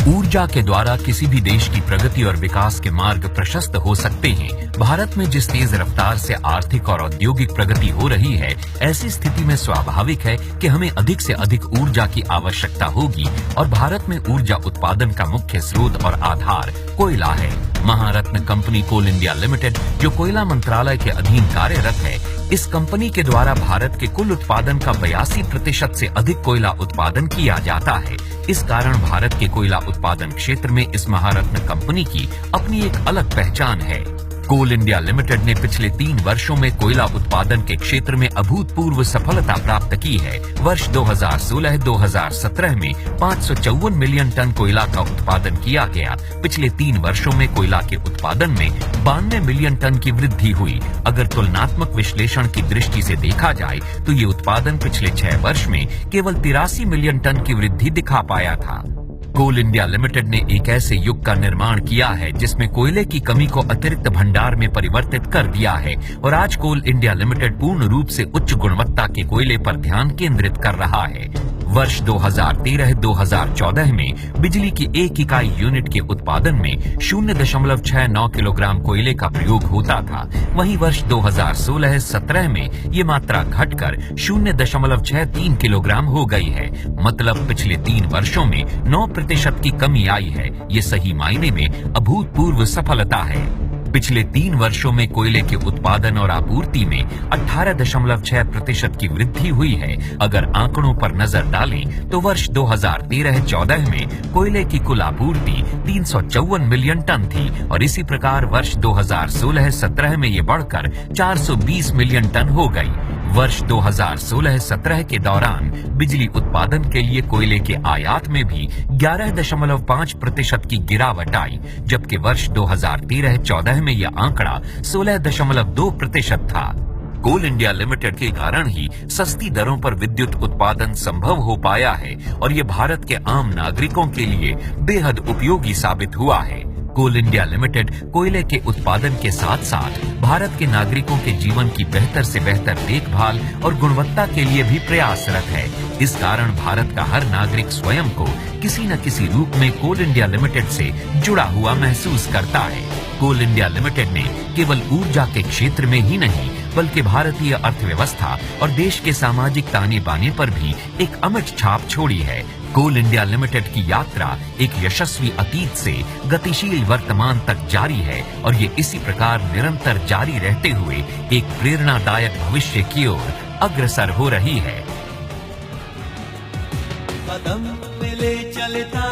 ऊर्जा के द्वारा किसी भी देश की प्रगति और विकास के मार्ग प्रशस्त हो सकते हैं। भारत में जिस तेज रफ्तार से आर्थिक और औद्योगिक प्रगति हो रही है, ऐसी स्थिति में स्वाभाविक है कि हमें अधिक से अधिक ऊर्जा की आवश्यकता होगी और भारत में ऊर्जा उत्पादन का मुख्य स्रोत और आधार कोयला है। महारत्न कंपनी कोल इंडिया लिमिटेड, जो कोयला मंत्रालय के अधीन कार्यरत है, इस कंपनी के द्वारा भारत के कुल उत्पादन का 82% से अधिक कोयला उत्पादन किया जाता है। इस कारण भारत के कोयला उत्पादन क्षेत्र में इस महारत्न कंपनी की अपनी एक अलग पहचान है। कोल इंडिया लिमिटेड ने पिछले 3 वर्षों में कोयला उत्पादन के क्षेत्र में अभूतपूर्व सफलता प्राप्त की है। वर्ष 2016-2017 में 554 मिलियन टन कोयला का उत्पादन किया गया। पिछले 3 वर्षों में कोयला के उत्पादन में 92 मिलियन टन की वृद्धि हुई। अगर तुलनात्मक विश्लेषण की दृष्टि से देखा जाए तो ये उत्पादन पिछले 6 वर्ष में केवल 83 मिलियन टन की वृद्धि दिखा पाया था। कोल इंडिया लिमिटेड ने एक ऐसे युग का निर्माण किया है जिसमें कोयले की कमी को अतिरिक्त भंडार में परिवर्तित कर दिया है और आज कोल इंडिया लिमिटेड पूर्ण रूप से उच्च गुणवत्ता के कोयले पर ध्यान केंद्रित कर रहा है। वर्ष 2013-2014 में बिजली की 1 इकाई यूनिट के उत्पादन में 0.69 किलोग्राम कोयले का प्रयोग होता था। वहीं वर्ष 2016-17 में ये मात्रा घटकर 0.63 किलोग्राम हो गई है। मतलब पिछले 3 वर्षों में 9% की कमी आई है। ये सही मायने में अभूतपूर्व सफलता है। पिछले 3 वर्षों में कोयले के उत्पादन और आपूर्ति में 18.6% की वृद्धि हुई है। अगर आंकड़ों पर नजर डालें तो वर्ष 2013-14 में कोयले की कुल आपूर्ति 354 मिलियन टन थी और इसी प्रकार वर्ष 2016-17 में ये बढ़कर 420 मिलियन टन हो गई। वर्ष 2016-17 के दौरान बिजली उत्पादन के लिए कोयले के आयात में भी 11.5% की गिरावट आई, जबकि वर्ष 2013-14 में यह आंकड़ा 16.2% था। कोल इंडिया लिमिटेड के कारण ही सस्ती दरों पर विद्युत उत्पादन संभव हो पाया है और ये भारत के आम नागरिकों के लिए बेहद उपयोगी साबित हुआ है। कोल इंडिया लिमिटेड कोयले के उत्पादन के साथ साथ भारत के नागरिकों के जीवन की बेहतर से बेहतर देखभाल और गुणवत्ता के लिए भी प्रयासरत है। इस कारण भारत का हर नागरिक स्वयं को किसी न किसी रूप में कोल इंडिया लिमिटेड से जुड़ा हुआ महसूस करता है। कोल इंडिया लिमिटेड ने केवल ऊर्जा के क्षेत्र में ही नहीं बल्कि भारतीय अर्थव्यवस्था और देश के सामाजिक ताने बाने पर भी एक अमिट छाप छोड़ी है। कोल इंडिया लिमिटेड की यात्रा एक यशस्वी अतीत से गतिशील वर्तमान तक जारी है और ये इसी प्रकार निरंतर जारी रहते हुए एक प्रेरणादायक भविष्य की ओर अग्रसर हो रही है। कदम मिले चलता